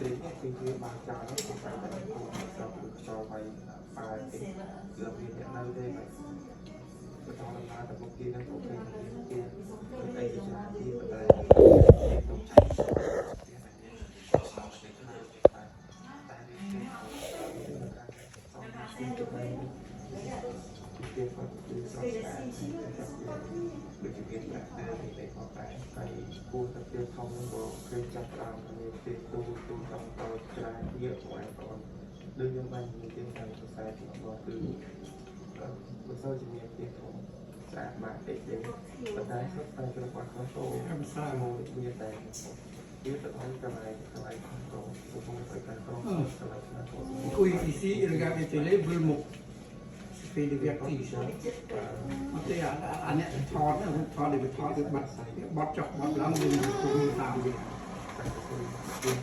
Thì cái bàn trà nó cũng phải là cho vay bài cái giờ vì hiện nay đây này cái đó là tập một kia nó cũng cái kia cái gì cho đi vào đây tổng chạy kia có từ sáu được thực hiện lại để có cái khu tập tiêu thông của cái chặt làm cái tu trong tàu trái địa ngoài còn đương nhiên mình tiến hành của sai thì có từ bữa sau chỉ nhận tiền của xã mạng để vận tải xuất tay cho quán có số mô để như thế nếu tự hỏi cái này không có không phải cần có Qui ici, regardez télé, Bulmuk. Fait des vertiges. Thế anh ấy thọ để thọ được bắt chọc bắt lắm nhưng cũng tạm được.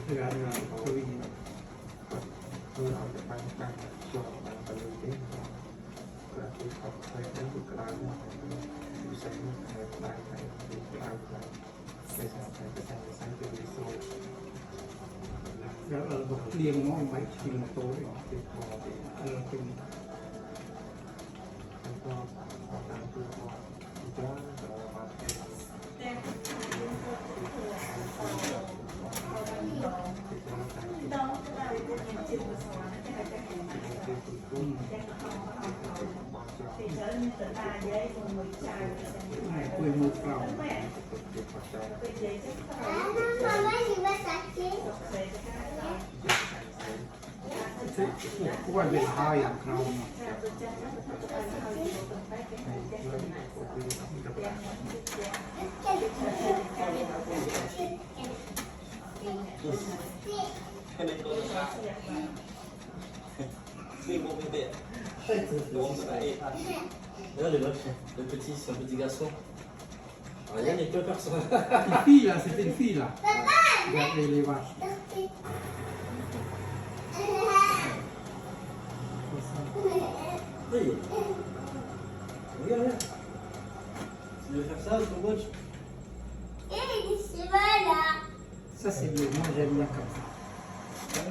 Regardez tôi tôiเอาจะไปการจอดบางประเด็นเพื่อที่เขาเคยได้ดูกลางดูใช้เงินไทยได้ไทยดูกลางไทยไปสอนไทยไปใช้ไปใช้เป็นวิโซ่ แล้วเราเรียงน้องไปชิมโตเลย ติดคอติด เราเป็น แล้วก็ตามตัวจ้ามาคุยมือเปล่าทุกวันเป็นไทยเรา Là, le petit, c'est un petit garçon. Rien n'est que personne. Une fille là, c'était une fille là. Regardez les vaches. Oui. Regarde, regarde. Tu veux faire ça, ton coach? Ça c'est bien, moi j'aime bien comme ça. Ça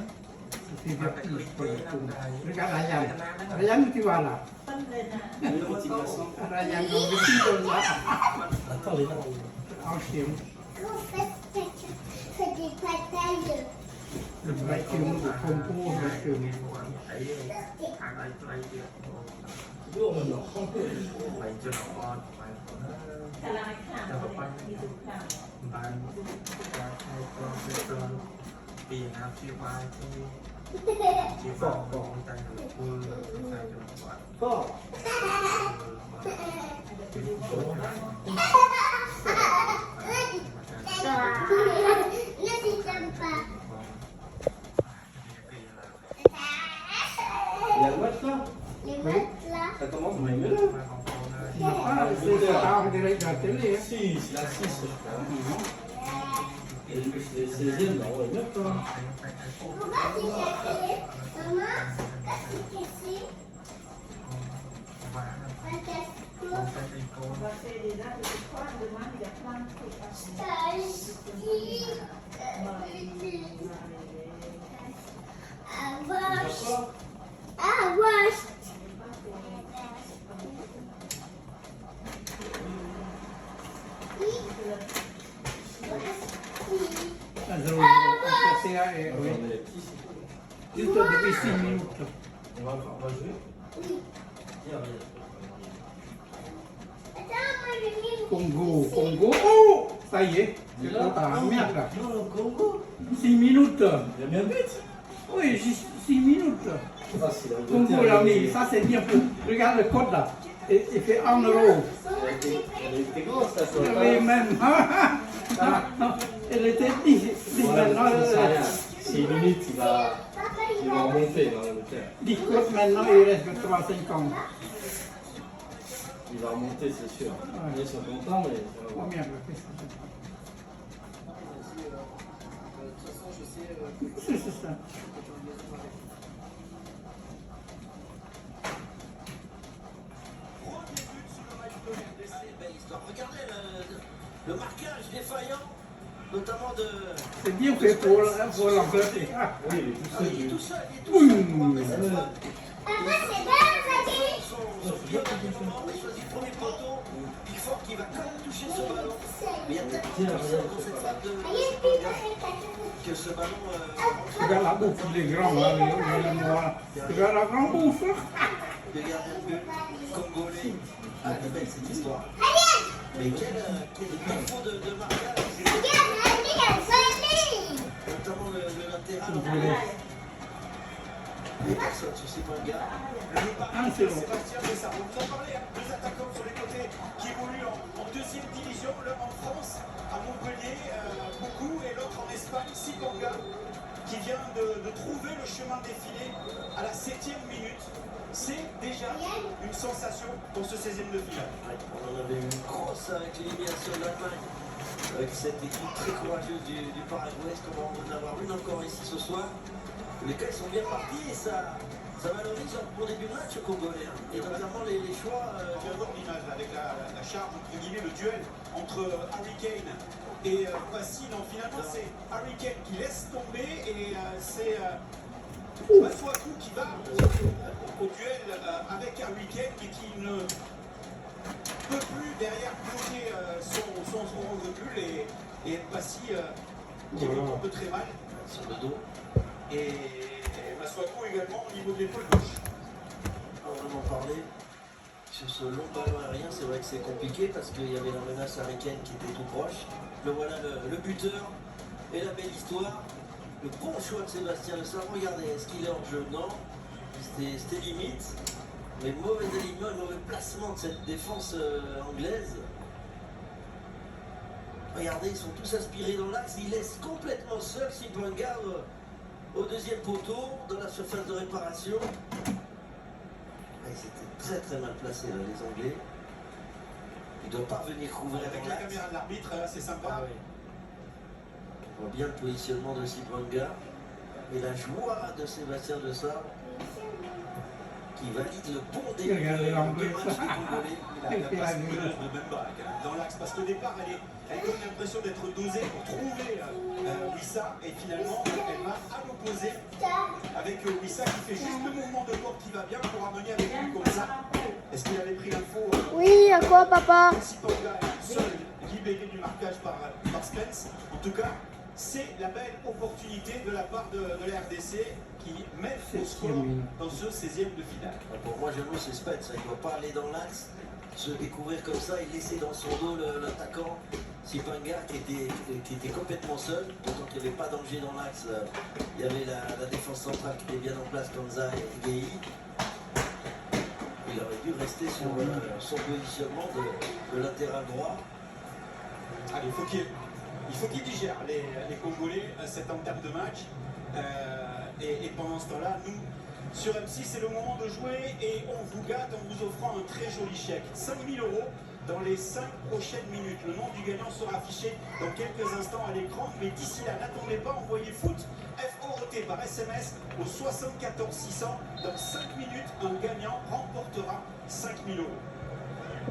fait vertige pour le coup. Regarde Ryan. Ryan, tu vois là. Le petit garçon. Ryan, on veut plus de là. Attends, les là. En chien. Le vacuum, le pompo, le vacuum. Toujours maintenant. ไปจนอ่อนไปแต่ว่าไปบ้านการใช้ก็เป็นปีนะครับที่ว่าที่ฟ้องบอกใจหรือพูดใจจนอ่อน Fort. เป็นโค้ง Il y a le match là? Oui. Ça commence, mais mieux là. มาของเขาเลย Ah, c'est ça en direct de la télé. Hein. Si, c'est la 6, je crois. Et le 16e, là, on va mettre là. ว่าผมจะเป็นโค้ง C'est oui. On est les petits. Juste depuis 6 minutes. On va jouer. Viens, viens. Congo, Congo. Oh, ça y est. C'est trop tard. Merde. Non, le Congo. 6 minutes. Il a mis un but. Oui, juste 6 minutes. C'est facile. Congo l'a mis. Ça, c'est bien pour. Regarde le code là. Il fait 1 euro. Elle était grosse, ça. Oui, même. Elle était 10. Maintenant, Ça, rien. 6 minutes, il va remonter dans le terre. 10 codes maintenant, il reste que 3,50. Il va remonter, c'est sûr. Ils sont contents, mais. Oh merde, qu'est-ce que c'est? C'est ça. Regardez le marquage défaillant. notamment de... C'est bien fait pour l'emporter. Oui, il est tout seul. Il est tout seul, il est tout Boum. seul. On va passer le bal. Son pied au dernier moment, il choisit le premier poteau. Pickford qui va quand même toucher ce ballon. Mais il y a tellement de personnes dans cette phase de que ce ballon... Regarde la bouffe, il est grand là, regarde la grande bouffe. Le gardien de but congolais. Ah, elle est belle cette histoire. Mais quel défaut de marquage. Notamment le latéral. Les personnes sur ces points de garde. Le pari de Sébastien Dessart. On vous en parlait, deux attaquants sur les côtés qui évoluent en deuxième division, l'un en France, à Montpellier, beaucoup, et l'autre en Espagne, Sipanga, qui vient de trouver le chemin défilé à la 7e minute. C'est déjà une sensation pour ce 16e de finale. Ouais, on en avait eu une grosse avec l'élimination de l'Allemagne, avec cette équipe très courageuse du Paraguay. Est-ce qu'on va en avoir une encore ici ce soir? Les cas, ils sont bien partis et ça valorise pour début de match au Congolais. Hein. Et notamment les choix. Je viens de voir l'image là, avec la charge, entre guillemets, le duel entre Harry Kane et Passy. Non, finalement, c'est Harry Kane qui laisse tomber et c'est Masuaku qui va au duel avec Harry Kane et qui ne peut plus derrière bloquer son recul et Passy qui retombe très mal sur le dos. et Masuaku également au niveau de l'épaule gauche. On va vraiment parler sur ce long ballon aérien. C'est vrai que c'est compliqué parce qu'il y avait la menace Harry Kane qui était tout proche. Le voilà le buteur et la belle histoire. Le bon choix de Sébastien Le Sart. Regardez, est-ce qu'il est en jeu? Non. C'était limite. Mais mauvais alignement, mauvais placement de cette défense anglaise. Regardez, ils sont tous aspirés dans l'axe. Ils laissent complètement seul Sipanga au deuxième poteau, dans la surface de réparation. Ils étaient très très mal placés là, les Anglais. Ils ne doivent pas venir couvrir Avec la caméra de l'arbitre, là c'est sympa. Ah, oui. On voit bien le positionnement de Sipanga et la joie de Sébastien Dessart qui valide le bon début de match des Congolais. Il a pas ce coup de même bac dans l'axe parce qu'au départ elle donne l'impression d'être dosée pour trouver Wissa et finalement elle va à l'opposé avec Wissa qui fait juste le mouvement de corps qui va bien pour amener avec lui comme ça. Est-ce qu'il avait pris l'info Oui, à quoi, papa? Sipanga est seul libéré du marquage par Spence. En tout cas, c'est la belle opportunité de la part de la RDC qui met au score dans ce 16e de finale. Pour moi, j'avoue, c'est Spence. Il ne doit pas aller dans l'axe, se découvrir comme ça et laisser dans son dos l'attaquant Sipanga qui était complètement seul. D'autant qu'il n'y avait pas danger dans l'axe. Il y avait la défense centrale qui était bien en place, Kanza et Gueye. Il aurait dû rester sur son positionnement de latéral droit. Allez, il faut qu'il digère les Congolais cette entame de match. Et pendant ce temps-là, nous, sur M6, c'est le moment de jouer et on vous gâte en vous offrant un très joli chèque. 5 000 € dans les 5 prochaines minutes. Le nom du gagnant sera affiché dans quelques instants à l'écran. Mais d'ici là, n'attendez pas, envoyez foot FORT par SMS au 74 600. Dans 5 minutes, un gagnant remportera 5 000 €.